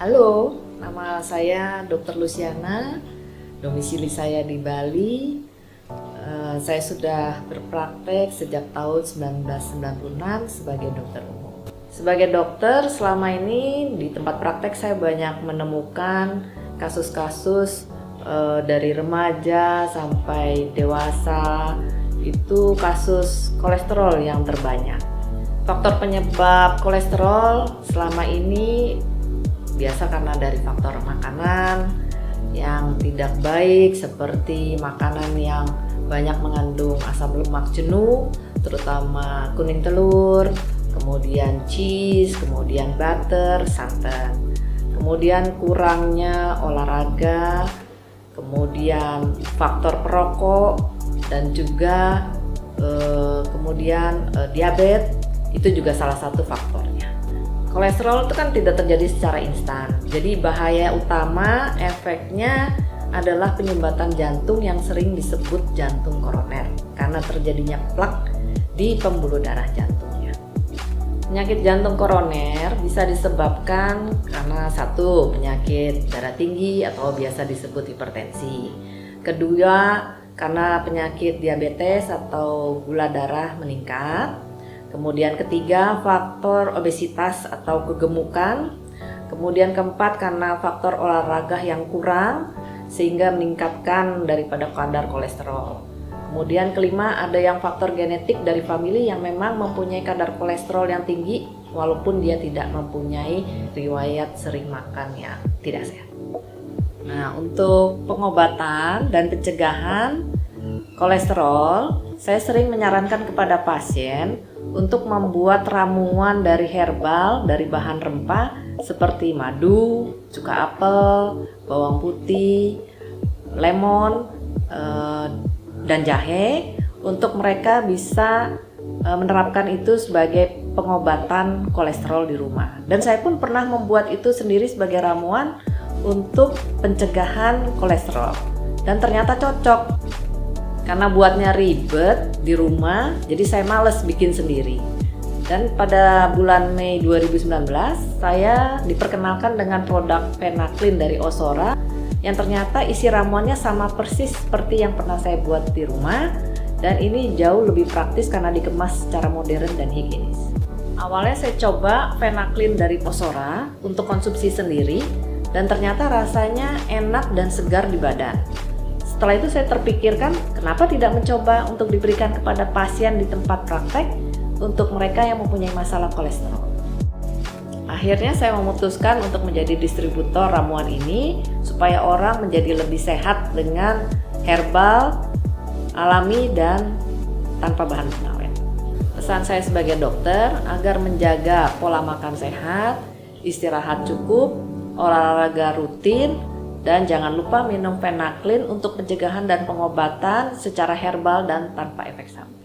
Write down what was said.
Halo, nama saya Dr. Luciana, domisili saya di Bali. Saya sudah berpraktek sejak tahun 1996 sebagai dokter umum. Sebagai dokter, selama ini di tempat praktek saya banyak menemukan kasus-kasus dari remaja sampai dewasa, itu kasus kolesterol yang terbanyak. Faktor penyebab kolesterol selama ini biasa karena dari faktor makanan yang tidak baik, seperti makanan yang banyak mengandung asam lemak jenuh, terutama kuning telur, kemudian cheese, kemudian butter, santan, kemudian kurangnya olahraga, kemudian faktor perokok, dan juga kemudian diabetes, itu juga salah satu faktornya. Kolesterol itu kan tidak terjadi secara instan, jadi bahaya utama efeknya adalah penyumbatan jantung yang sering disebut jantung koroner karena terjadinya plak di pembuluh darah jantungnya. Penyakit jantung koroner bisa disebabkan karena satu, penyakit darah tinggi atau biasa disebut hipertensi. Kedua, karena penyakit diabetes atau gula darah meningkat. Kemudian ketiga, faktor obesitas atau kegemukan. Kemudian keempat, karena faktor olahraga yang kurang sehingga meningkatkan daripada kadar kolesterol. Kemudian kelima, ada yang faktor genetik dari famili yang memang mempunyai kadar kolesterol yang tinggi walaupun dia tidak mempunyai riwayat sering makan yang tidak sehat. Nah, untuk pengobatan dan pencegahan kolesterol, saya sering menyarankan kepada pasien untuk membuat ramuan dari herbal, dari bahan rempah seperti madu, cuka apel, bawang putih, lemon, dan jahe, untuk mereka bisa menerapkan itu sebagai pengobatan kolesterol di rumah. Dan saya pun pernah membuat itu sendiri sebagai ramuan untuk pencegahan kolesterol, dan ternyata cocok. Karena buatnya ribet di rumah, jadi saya males bikin sendiri. Dan pada bulan Mei 2019, saya diperkenalkan dengan produk Phenaklin dari Ozora yang ternyata isi ramuannya sama persis seperti yang pernah saya buat di rumah, dan ini jauh lebih praktis karena dikemas secara modern dan higienis. Awalnya saya coba Phenaklin dari Ozora untuk konsumsi sendiri, dan ternyata rasanya enak dan segar di badan. Setelah itu saya terpikirkan, kenapa tidak mencoba untuk diberikan kepada pasien di tempat praktek untuk mereka yang mempunyai masalah kolesterol. Akhirnya saya memutuskan untuk menjadi distributor ramuan ini supaya orang menjadi lebih sehat dengan herbal, alami, dan tanpa bahan pengawet. Pesan saya sebagai dokter agar menjaga pola makan sehat, istirahat cukup, olahraga rutin, dan jangan lupa minum Phenaklin untuk pencegahan dan pengobatan secara herbal dan tanpa efek samping.